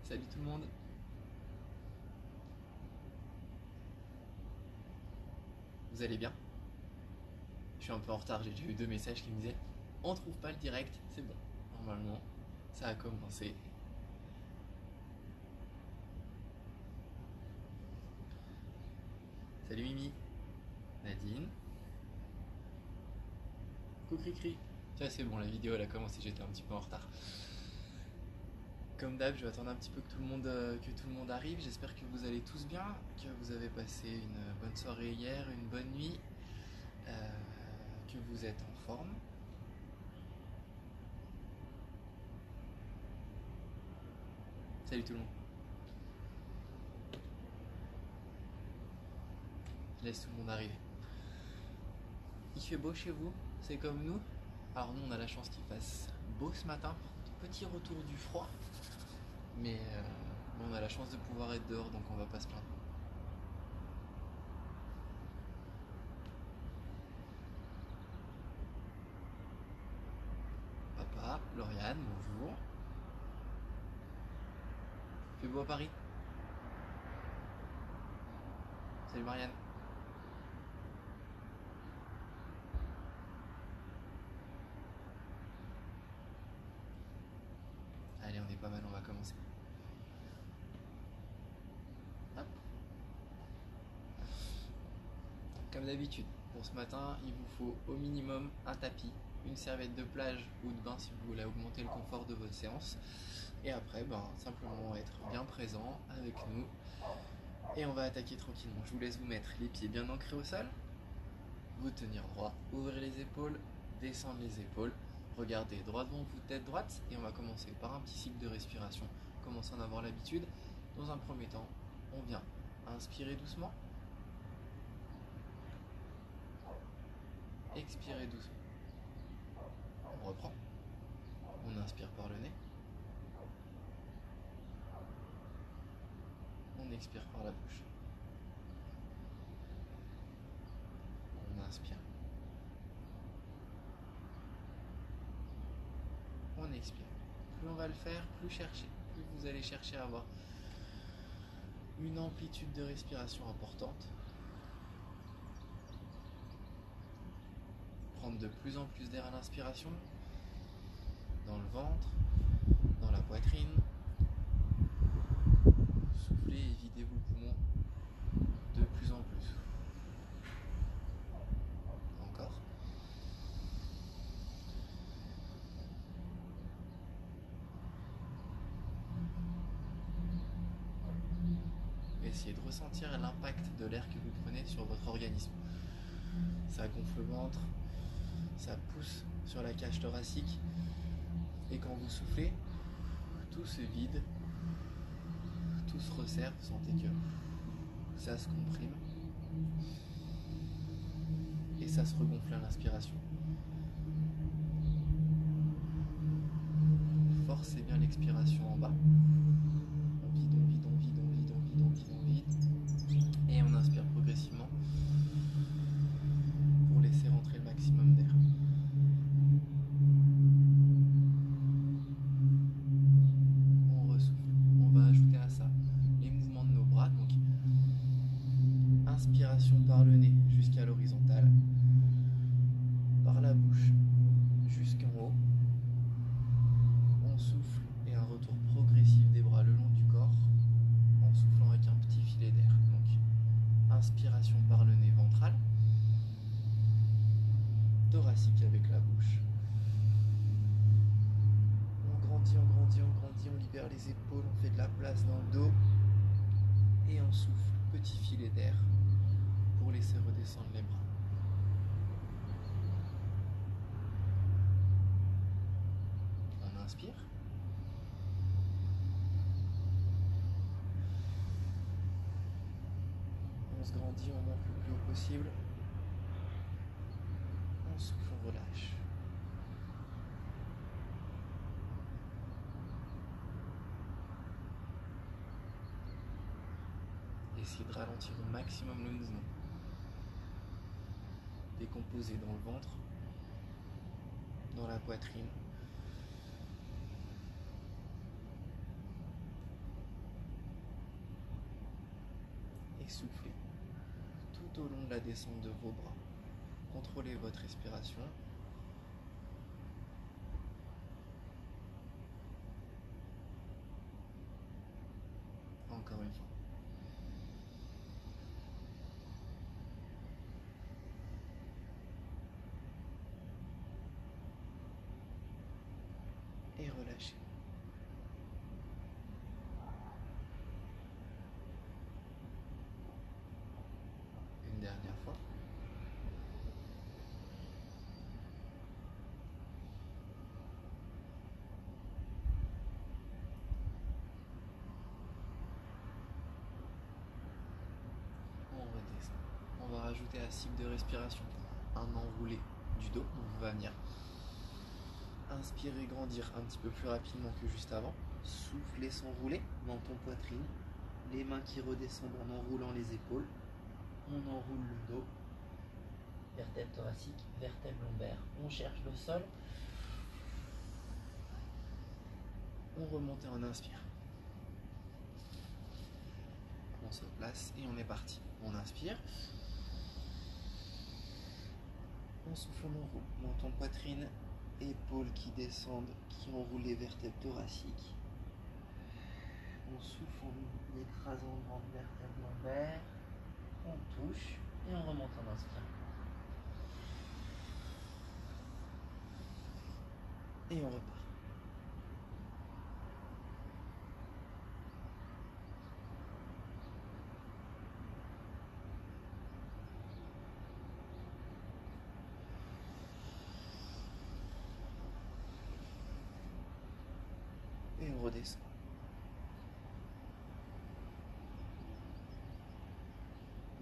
Salut tout le monde. Vous allez bien? Je suis un peu en retard, j'ai eu deux messages qui me disaient on trouve pas le direct, c'est bon. Normalement, ça a commencé. Salut Mimi, Nadine, coucou Cricri. Tiens, c'est bon, la vidéo elle a commencé, j'étais un petit peu en retard. Comme d'hab, je vais attendre un petit peu que tout le monde arrive. J'espère que vous allez tous bien, que vous avez passé une bonne soirée hier, une bonne nuit, que vous êtes en forme. Salut tout le monde. Je laisse tout le monde arriver. Il fait beau chez vous? C'est comme nous? Alors nous on a la chance qu'il fasse beau ce matin, petit retour du froid, mais on a la chance de pouvoir être dehors donc on va pas se plaindre. Papa, Lauriane, bonjour. Il fait beau à Paris? Salut Marianne. Allez, on est pas mal, on va commencer. Hop. Comme d'habitude, pour ce matin, il vous faut au minimum un tapis, une serviette de plage ou de bain si vous voulez augmenter le confort de votre séance. Et après, simplement être bien présent avec nous. Et on va attaquer tranquillement. Je vous laisse vous mettre les pieds bien ancrés au sol, vous tenir droit, ouvrir les épaules, descendre les épaules, regardez droit devant vous, tête droite, et on va commencer par un petit cycle de respiration. Commencez à en avoir l'habitude. Dans un premier temps, on vient inspirer doucement, expirer doucement. On reprend. On inspire par le nez. On expire par la bouche. On inspire. On expire. Plus on va le faire, plus vous allez chercher à avoir une amplitude de respiration importante. Prendre de plus en plus d'air à l'inspiration, dans le ventre, dans la poitrine. Soufflez et videz vos poumons de plus en plus. Encore. Essayez de ressentir l'impact de l'air que vous prenez sur votre organisme. Ça gonfle le ventre, ça pousse sur la cage thoracique, et quand vous soufflez, tout se vide, tout se resserre, vous sentez que ça se comprime et ça se regonfle à l'inspiration. Forcez bien l'expiration en bas. On vide, on vide, on vide, on vide, on vide, on vide, on vide. Et on inspire progressivement pour laisser rentrer le maximum d'air. On ressouffle. On va ajouter à ça les mouvements de nos bras. Donc, inspiration par le nez jusqu'à l'horizontale, par la bouche jusqu'en haut. On souffle et un retour progressif des bras le long du corps en soufflant avec un petit filet d'air. Donc, inspiration par le nez ventral, thoracique avec la bouche. On grandit, on grandit, on grandit, on libère les épaules, on fait de la place dans le dos et on souffle, petit filet d'air pour laisser redescendre les bras. On inspire. On se grandit, on monte le plus haut possible. On souffle, on relâche. Essayez de ralentir au maximum le mouvement. Décomposer dans le ventre, dans la poitrine. soufflez tout au long de la descente de vos bras. Contrôlez votre respiration. Encore une fois. Et relâchez. Une dernière fois. On redescend. On va rajouter un cycle de respiration. Un enroulé du dos. On va venir inspirer, grandir un petit peu plus rapidement que juste avant. Souffler, s'enrouler, menton, poitrine. Les mains qui redescendent en enroulant les épaules. On enroule le dos. Vertèbre thoracique, vertèbre lombaire. On cherche le sol. On remonte et on inspire. On se place et on est parti. On inspire. On souffle, on enroule. Menton, poitrine, épaules qui descendent, qui enroulent les vertèbres thoraciques. On souffle en écrasant le grand vertèbre lombaire. On touche et on remonte en inspirant. Et on repart. Et on redescend.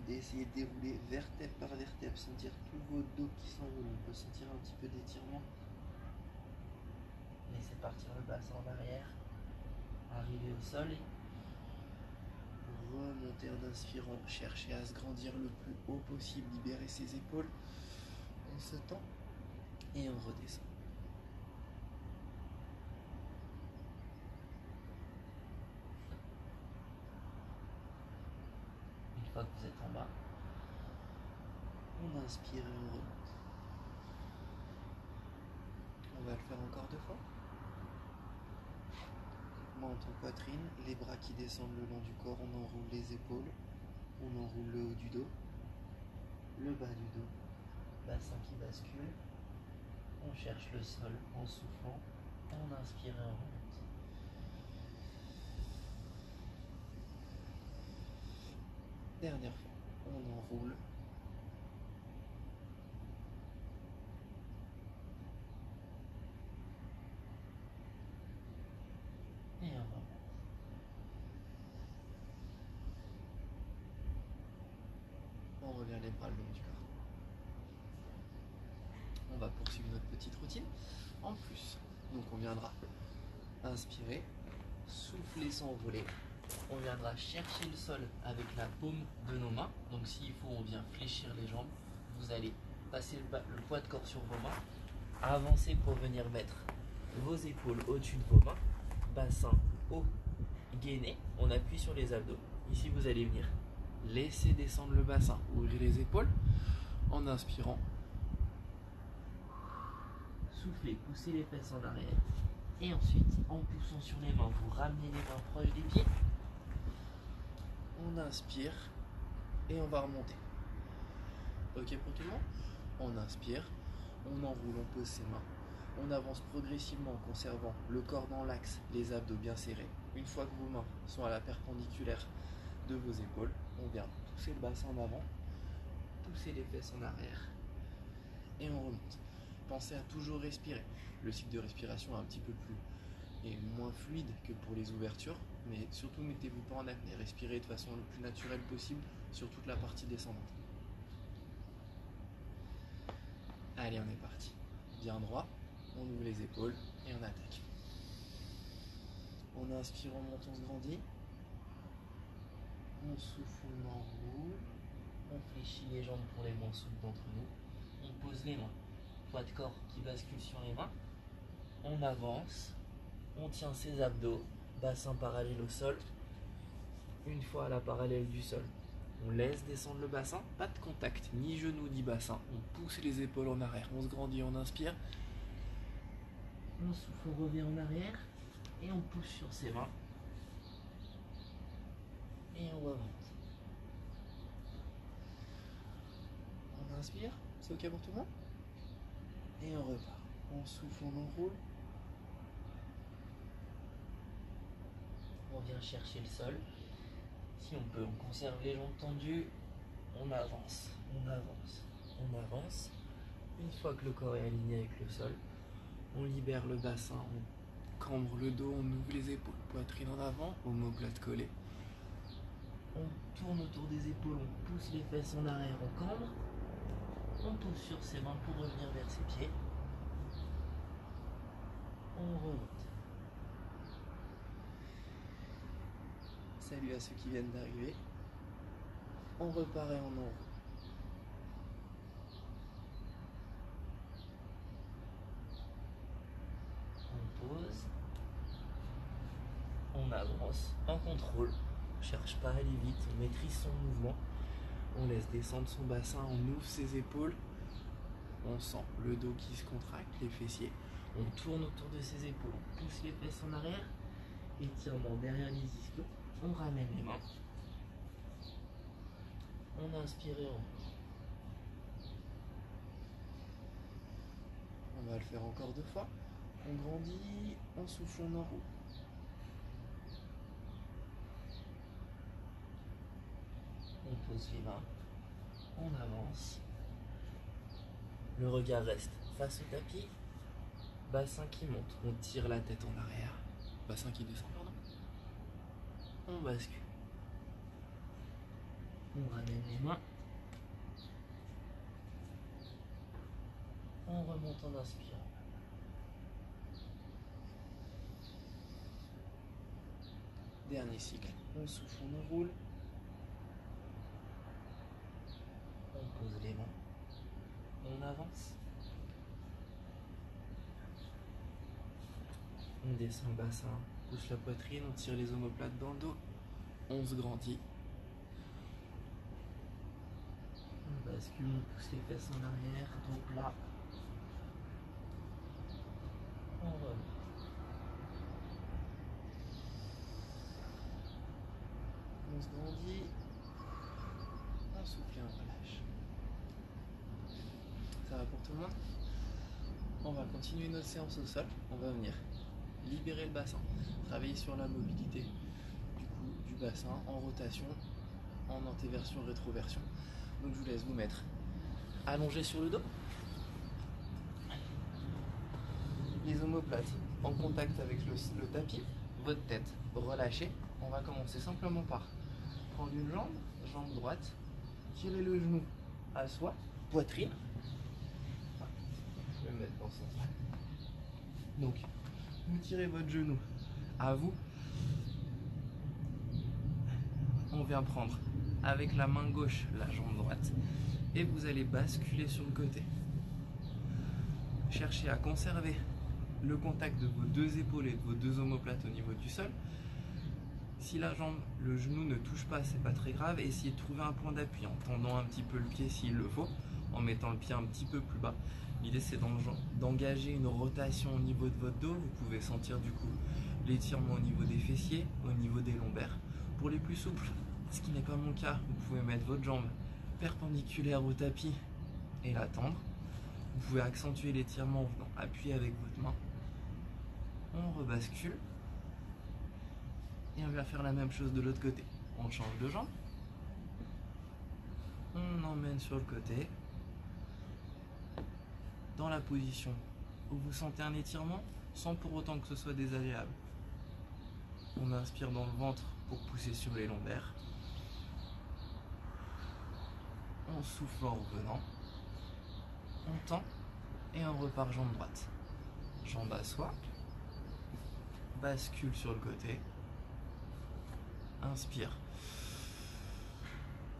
D'essayer de dérouler vertèbre par vertèbre, sentir tout votre dos qui s'enroule. On peut sentir un petit peu d'étirement. Laissez partir le bassin en arrière. Arrivez au sol. Remontez en inspirant. Cherchez à se grandir le plus haut possible. Libérez ses épaules. On se tend et on redescend. Une fois que vous êtes en bas, on inspire et on remonte. On va le faire encore 2 fois. Menton, poitrine, les bras qui descendent le long du corps, on enroule les épaules, on enroule le haut du dos, le bas du dos, bassin qui bascule, on cherche le sol en soufflant, on inspire et on remonte. Dernière fois, on enroule. Et on remonte. On revient les bras le long du corps. On va poursuivre notre petite routine. En plus, donc on viendra inspirer, souffler, s'envoler. On viendra chercher le sol avec la paume de nos mains. Donc s'il faut, on vient fléchir les jambes. Vous allez passer le poids de corps sur vos mains. Avancer pour venir mettre vos épaules au-dessus de vos mains. Bassin haut, gainé. On appuie sur les abdos. Ici, vous allez venir laisser descendre le bassin, ouvrir les épaules en inspirant. Soufflez, poussez les fesses en arrière. Et ensuite, en poussant sur les mains, vous ramenez les mains proches des pieds. On inspire et on va remonter. Ok pour tout le monde? On inspire, on enroule, on pose ses mains. On avance progressivement en conservant le corps dans l'axe, les abdos bien serrés. Une fois que vos mains sont à la perpendiculaire de vos épaules, on vient pousser le bassin en avant, pousser les fesses en arrière et on remonte. Pensez à toujours respirer. Le cycle de respiration est un petit peu plus et moins fluide que pour les ouvertures, mais surtout mettez-vous pas en apnée. Respirez de façon le plus naturelle possible sur toute la partie descendante. Allez, on est parti. Bien droit, on ouvre les épaules et on attaque. On inspire, on monte, on se grandit. On souffle, on enroule. On fléchit les jambes pour les moins souples d'entre nous. On pose les mains. Poids de corps qui bascule sur les mains. On avance. On tient ses abdos. Bassin parallèle au sol. Une fois à la parallèle du sol, On laisse descendre le bassin, pas de contact, ni genou ni bassin. On pousse les épaules en arrière, on se grandit, on inspire. On souffle, on revient en arrière et on pousse sur ses mains. Et on remonte. On inspire, c'est ok pour tout le monde? Et on repart. On souffle, on enroule. On vient chercher le sol. Si on peut, on conserve les jambes tendues. On avance, on avance, on avance. Une fois que le corps est aligné avec le sol, on libère le bassin, on cambre le dos, on ouvre les épaules, poitrine en avant, omoplate collée. On tourne autour des épaules, on pousse les fesses en arrière, on cambre. On pousse sur ses mains pour revenir vers ses pieds. On remonte. Salut à ceux qui viennent d'arriver. On repart et on enroule. On pose. On avance en contrôle. On ne cherche pas à aller vite, on maîtrise son mouvement. On laisse descendre son bassin, on ouvre ses épaules. On sent le dos qui se contracte, les fessiers. On tourne autour de ses épaules, on pousse les fesses en arrière. Étirement derrière les ischios. On ramène les mains. On inspire et on ouvre. On va le faire encore 2 fois. On grandit, on souffle, on enroule. On pose les mains. On avance. Le regard reste face au tapis. Bassin qui monte. On tire la tête en arrière. Bassin qui descend, pardon. On bascule. On ramène les mains. On remonte en inspirant. Dernier cycle. On souffle, on enroule. On pose les mains. On avance. On descend le bassin, on pousse la poitrine, on tire les omoplates dans le dos. On se grandit. On bascule, on pousse les fesses en arrière, dos plat. On remonte. On se grandit. On souffle et on relâche. Ça va pour tout le monde? On va continuer notre séance au sol. On va venir libérer le bassin, travailler sur la mobilité du bassin en rotation, en antéversion, rétroversion. Donc je vous laisse vous mettre allongé sur le dos, les omoplates en contact avec le tapis, votre tête relâchée. On va commencer simplement par prendre une jambe, jambe droite, tirer le genou à soi, poitrine. Je vais me mettre dans ce sens-là. Donc, vous tirez votre genou à vous. On vient prendre avec la main gauche la jambe droite et vous allez basculer sur le côté. Cherchez à conserver le contact de vos 2 épaules et de vos 2 omoplates au niveau du sol. Si la jambe, le genou ne touche pas, c'est pas très grave. Essayez de trouver un point d'appui en tendant un petit peu le pied s'il le faut, en mettant le pied un petit peu plus bas. L'idée c'est d'engager une rotation au niveau de votre dos. Vous pouvez sentir du coup l'étirement au niveau des fessiers, au niveau des lombaires. Pour les plus souples, ce qui n'est pas mon cas, vous pouvez mettre votre jambe perpendiculaire au tapis et la tendre. Vous pouvez accentuer l'étirement en venant appuyer avec votre main. On rebascule. Et on va faire la même chose de l'autre côté. On change de jambe. On emmène sur le côté. Dans la position où vous sentez un étirement, sans pour autant que ce soit désagréable. On inspire dans le ventre pour pousser sur les lombaires. On souffle en revenant. On tend et on repart jambe droite. Jambe à soi. Bascule sur le côté. Inspire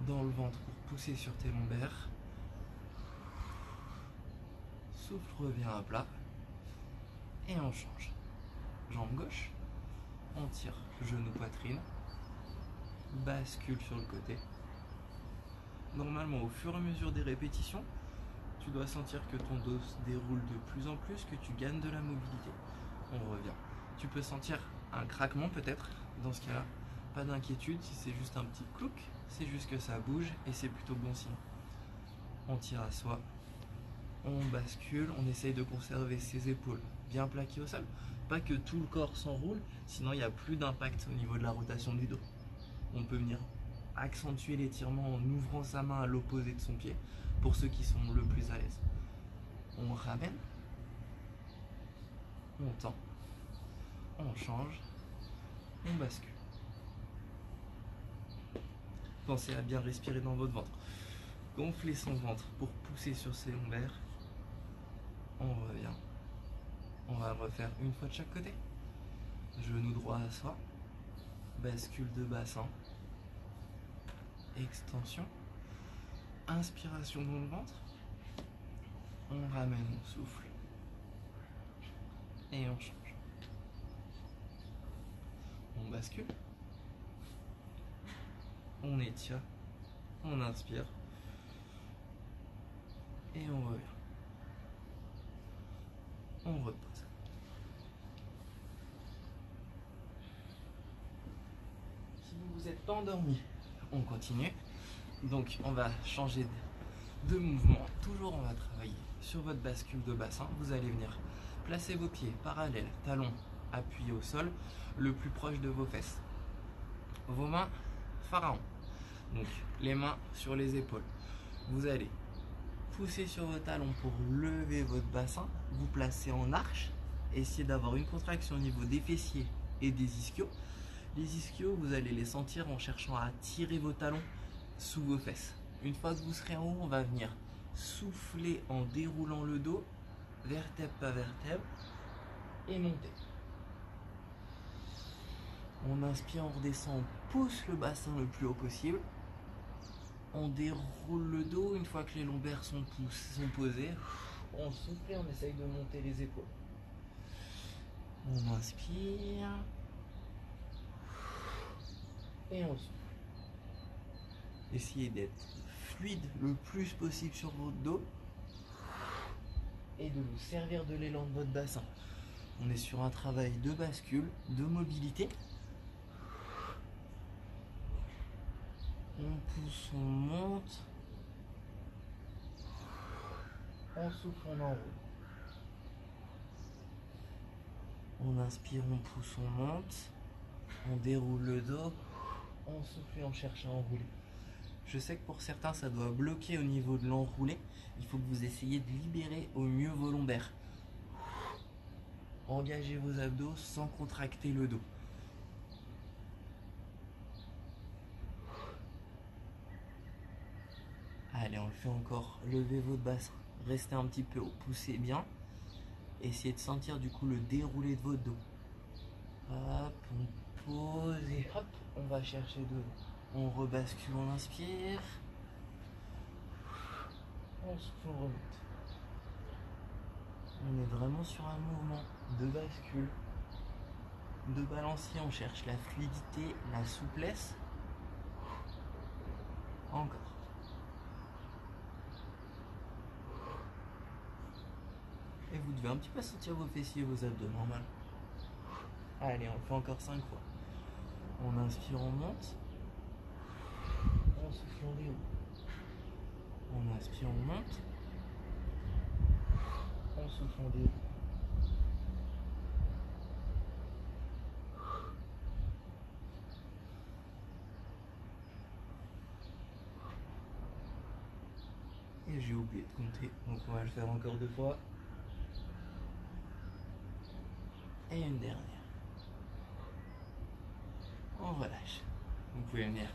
dans le ventre pour pousser sur tes lombaires. Souffle, revient à plat. Et on change. Jambe gauche. On tire genou poitrine. Bascule sur le côté. normalement, au fur et à mesure des répétitions, tu dois sentir que ton dos se déroule de plus en plus, que tu gagnes de la mobilité. On revient. Tu peux sentir un craquement peut-être. Dans ce cas-là, pas d'inquiétude. Si c'est juste un petit clouc, c'est juste que ça bouge et c'est plutôt bon signe. On tire à soi. On bascule. On essaye de conserver ses épaules bien plaquées au sol. Pas que tout le corps s'enroule, sinon il n'y a plus d'impact au niveau de la rotation du dos. On peut venir accentuer l'étirement en ouvrant sa main à l'opposé de son pied pour ceux qui sont le plus à l'aise. On ramène, on tend, on change, on bascule. Pensez à bien respirer dans votre ventre. Gonflez son ventre pour pousser sur ses lombaires. On revient. On va le refaire une fois de chaque côté. Genou droit à soi. Bascule de bassin. Extension. Inspiration dans le ventre. On ramène, on souffle. Et on change. On bascule. On étire. On inspire. Et on revient. On repose. Si vous vous êtes pas endormi, on continue. Donc on va changer de mouvement. Toujours on va travailler sur votre bascule de bassin. Vous allez venir placer vos pieds parallèles, talons appuyés au sol, le plus proche de vos fesses. Vos mains pharaon. Donc les mains sur les épaules. Vous allez pousser sur vos talons pour lever votre bassin. Vous placez en arche. Essayez d'avoir une contraction au niveau des fessiers et des ischios. Les ischios, vous allez les sentir en cherchant à tirer vos talons sous vos fesses. Une fois que vous serez en haut, on va venir souffler en déroulant le dos, vertèbre par vertèbre, et monter. On inspire, on redescend, on pousse le bassin le plus haut possible. On déroule le dos. Une fois que les lombaires sont posés, on souffle et on essaye de monter les épaules. On inspire et on souffle. Essayez d'être fluide le plus possible sur votre dos et de vous servir de l'élan de votre bassin. On est sur un travail de bascule, de mobilité. On pousse, on monte. On souffle, on enroule. On inspire, on pousse, on monte. On déroule le dos. On souffle et on cherche à enrouler. Je sais que pour certains, ça doit bloquer au niveau de l'enroulé. Il faut que vous essayiez de libérer au mieux vos lombaires. Engagez vos abdos sans contracter le dos. Allez, on le fait encore. Levez votre bassin. Restez un petit peu haut. Poussez bien. Essayez de sentir du coup le déroulé de votre dos. Hop, on pose et hop, on va chercher de l'eau. On rebascule, on inspire. On souffle, on remonte. On est vraiment sur un mouvement de bascule, de balancier. On cherche la fluidité, la souplesse. Encore. Et vous devez un petit peu sentir vos fessiers et vos abdos, normal. Allez, on le fait encore 5 fois. On inspire, on monte. On souffle, on déroule. On inspire, on monte. On souffle, on déroule. Et j'ai oublié de compter, donc on va le faire encore 2 fois. Et une dernière. On relâche. Vous pouvez venir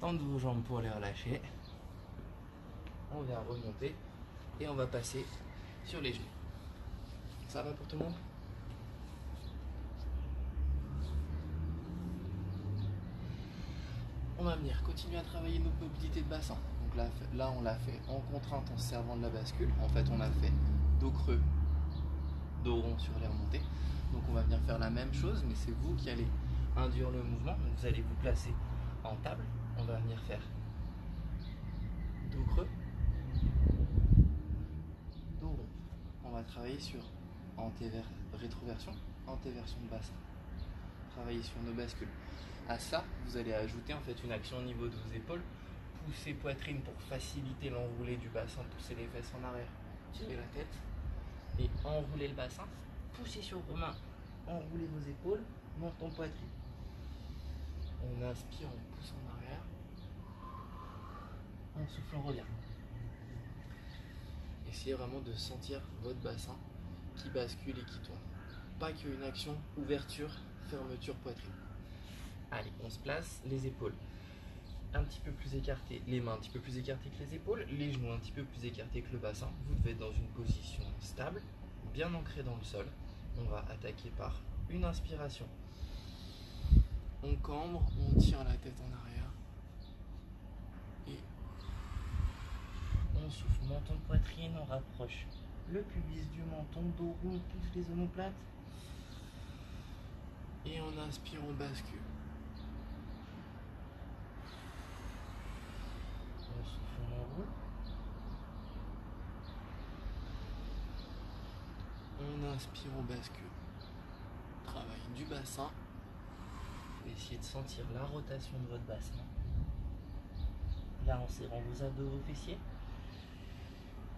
tendre vos jambes pour les relâcher. On vient remonter et on va passer sur les genoux. Ça va pour tout le monde? On va venir continuer à travailler notre mobilité de bassin. Donc là on l'a fait en contrainte en se servant de la bascule. En fait on a fait dos creux, dos rond sur les remontées. Donc on va venir faire la même chose, mais c'est vous qui allez induire le mouvement. Donc vous allez vous placer en table. On va venir faire dos creux, dos rond. On va travailler sur rétroversion, antéversion de bassin. Travailler sur nos bascules. À ça, vous allez ajouter en fait une action au niveau de vos épaules. Pousser poitrine pour faciliter l'enroulé du bassin, pousser les fesses en arrière, tirer la tête et enrouler le bassin. Poussez sur vos mains, enroulez vos épaules, menton poitrine. On inspire, on pousse en arrière. On souffle, on revient. Essayez vraiment de sentir votre bassin qui bascule et qui tourne. Pas qu'une action ouverture, fermeture poitrine. Allez, on se place, les épaules un petit peu plus écartées, les mains un petit peu plus écartées que les épaules, les genoux un petit peu plus écartés que le bassin. Vous devez être dans une position stable, bien ancrée dans le sol. On va attaquer par une inspiration. On cambre, on tire la tête en arrière. Et on souffle, menton poitrine, on rapproche le pubis du menton, dos rond, on pousse les omoplates. Et on inspire, on bascule. On souffle, on enroule. On inspire, on bascule. Travail du bassin. Essayez de sentir la rotation de votre bassin. Là, en serrant vos abdos, vos fessiers.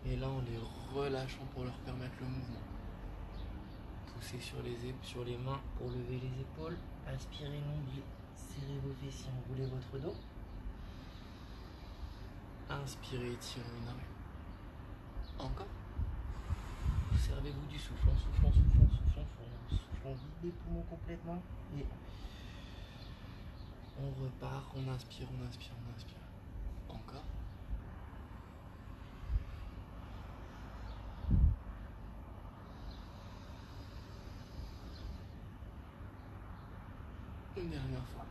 Et là, en les relâchant pour leur permettre le mouvement. Poussez sur les mains pour lever les épaules. Aspirez nombril. Serrez vos fessiers, enroulez votre dos. Inspirez, étirez en arrière. Encore. Servez-vous du souffle. On souffle, on souffle, on souffle, on souffle. On vide les poumons complètement. Et on repart. On inspire, on inspire, on inspire. Encore. Une dernière fois.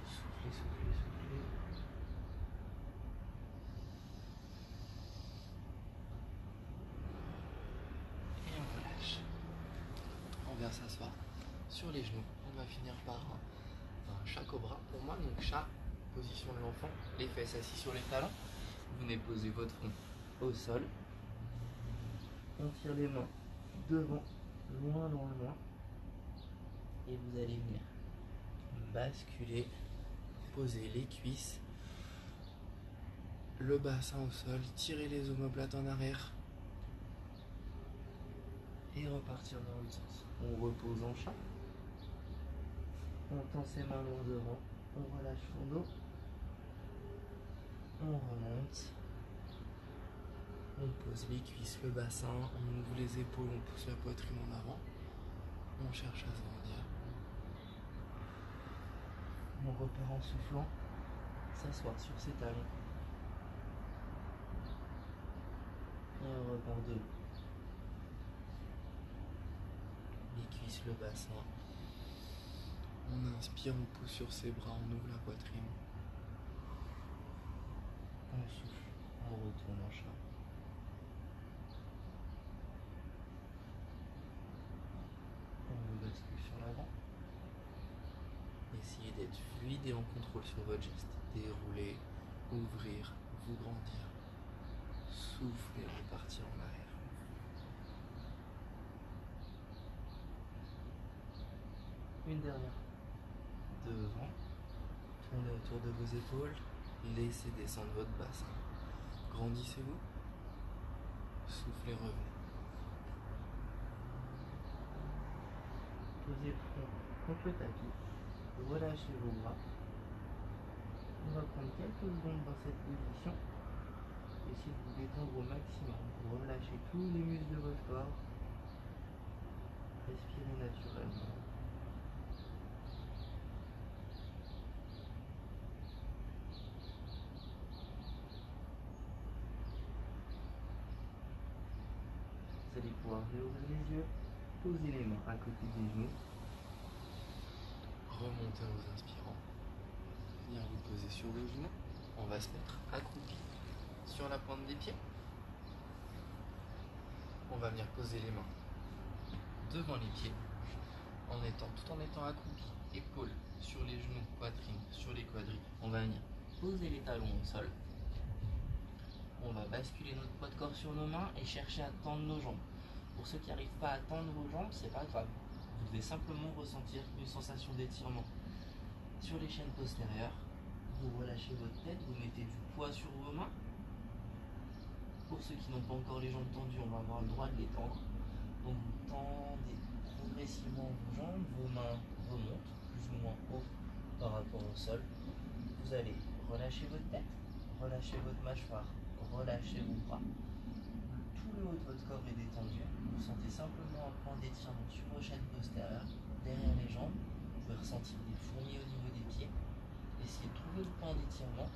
Soufflez, soufflez, soufflez. Et on relâche. On vient s'asseoir sur les genoux. On va finir par un chat cobra pour moi. Donc chat, position de l'enfant, les fesses assis sur les talons. Vous venez poser votre front au sol. On tire les mains devant, loin, loin, loin. Et vous allez venir basculer, poser les cuisses, le bassin au sol, tirer les omoplates en arrière et repartir dans l'autre sens. On repose en chat, on tend ses mains loin devant, on relâche son dos, on remonte, on pose les cuisses, le bassin, on ouvre les épaules, on pousse la poitrine en avant, on cherche à s'agrandir. On repart en soufflant, s'asseoir sur ses talons. Et on repart de haut. Les cuisses, le bassin. On inspire, on pousse sur ses bras, on ouvre la poitrine. On souffle, on retourne en chat. On bascule sur l'avant. Essayez d'être fluide et en contrôle sur votre geste. Dérouler, ouvrir, vous grandir. Souffler, repartir en arrière. Une dernière. Devant. Tournez autour de vos épaules. Laissez descendre votre bassin. Grandissez-vous. Soufflez, revenez. Posez le front contre le tapis. Relâchez vos bras. On va prendre quelques secondes dans cette position. Essayez de vous détendre au maximum. Relâchez tous les muscles de votre corps. Respirez naturellement. Vous allez pouvoir réouvrir les yeux, poser les mains à côté des genoux, remonter en vous inspirant, venir vous poser sur vos genoux. On va se mettre accroupi sur la pointe des pieds. On va venir poser les mains devant les pieds, tout en étant accroupi, épaules sur les genoux, poitrine sur les quadris. On va venir poser les talons au sol. on va basculer notre poids de corps sur nos mains et chercher à tendre nos jambes. Pour ceux qui n'arrivent pas à tendre vos jambes, c'est pas grave. Vous devez simplement ressentir une sensation d'étirement sur les chaînes postérieures. Vous relâchez votre tête, vous mettez du poids sur vos mains. Pour ceux qui n'ont pas encore les jambes tendues, on va avoir le droit de les tendre. Donc vous tendez progressivement vos jambes, vos mains remontent plus ou moins haut par rapport au sol. Vous allez relâcher votre tête, relâcher votre mâchoire, relâcher vos bras. Tout le haut de votre corps est détendu. Vous sentez simplement un point d'étirement sur vos chaînes postérieures, derrière les jambes. Vous pouvez ressentir des fourmis au niveau des pieds. Essayez de trouver le point d'étirement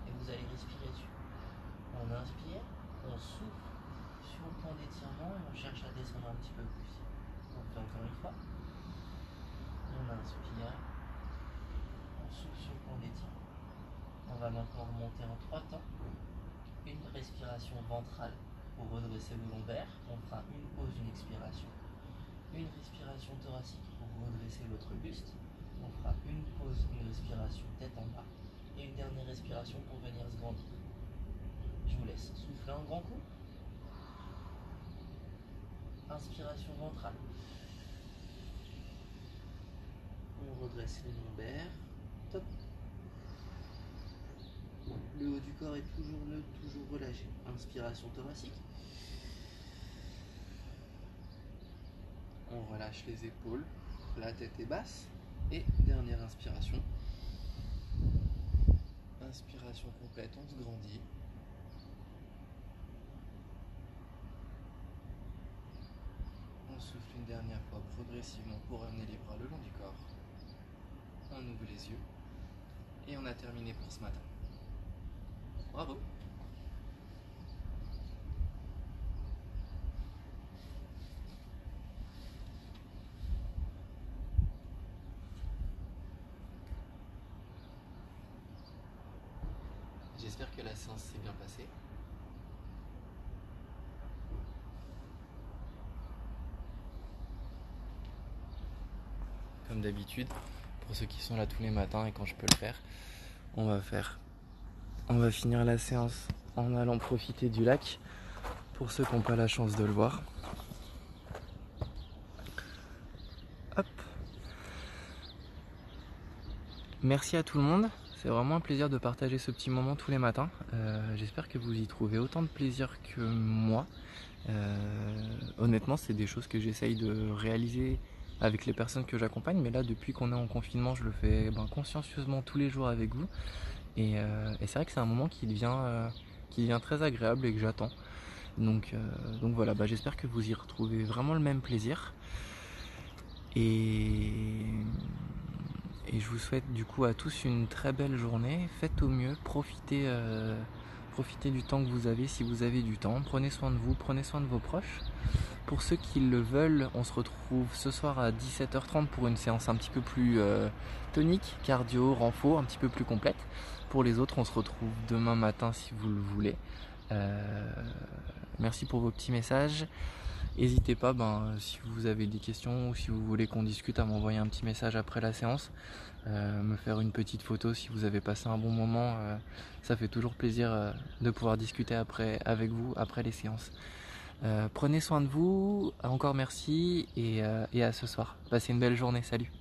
et vous allez respirer dessus. On inspire, on souffle sur le point d'étirement et on cherche à descendre un petit peu plus. On fait encore une fois. On inspire, on souffle sur le point d'étirement. On va maintenant remonter en 3 temps. Une respiration ventrale pour redresser vos lombaires. On fera une pause, une expiration. Une respiration thoracique pour redresser votre buste. On fera une pause, une respiration tête en bas. Et une dernière respiration pour venir se grandir. Je vous laisse souffler un grand coup. Inspiration ventrale. On redresse les lombaires. Top. Le haut du corps est toujours neutre, toujours relâché. Inspiration thoracique. On relâche les épaules, la tête est basse. Et dernière inspiration. Inspiration complète, on se grandit. On souffle une dernière fois progressivement pour amener les bras le long du corps. On ouvre les yeux. Et on a terminé pour ce matin. Bravo! J'espère que la séance s'est bien passée. Comme d'habitude, pour ceux qui sont là tous les matins et quand je peux le faire, on va finir la séance en allant profiter du lac. Pour ceux qui n'ont pas la chance de le voir. Hop. Merci à tout le monde. C'est vraiment un plaisir de partager ce petit moment tous les matins. J'espère que vous y trouvez autant de plaisir que moi. Honnêtement, c'est des choses que j'essaye de réaliser avec les personnes que j'accompagne. Mais là, depuis qu'on est en confinement, je le fais consciencieusement tous les jours avec vous. Et c'est vrai que c'est un moment qui devient très agréable et que j'attends. Donc voilà, j'espère que vous y retrouvez vraiment le même plaisir. Et je vous souhaite du coup à tous une très belle journée. Faites au mieux, profitez du temps que vous avez si vous avez du temps. Prenez soin de vous, prenez soin de vos proches. Pour ceux qui le veulent, on se retrouve ce soir à 17h30 pour une séance un petit peu plus tonique, cardio, renfort, un petit peu plus complète. Pour les autres, on se retrouve demain matin si vous le voulez. Merci pour vos petits messages. N'hésitez pas, si vous avez des questions ou si vous voulez qu'on discute, à m'envoyer un petit message après la séance, me faire une petite photo si vous avez passé un bon moment. Ça fait toujours plaisir de pouvoir discuter avec vous après les séances. Prenez soin de vous, encore merci et à ce soir. Passez une belle journée, salut.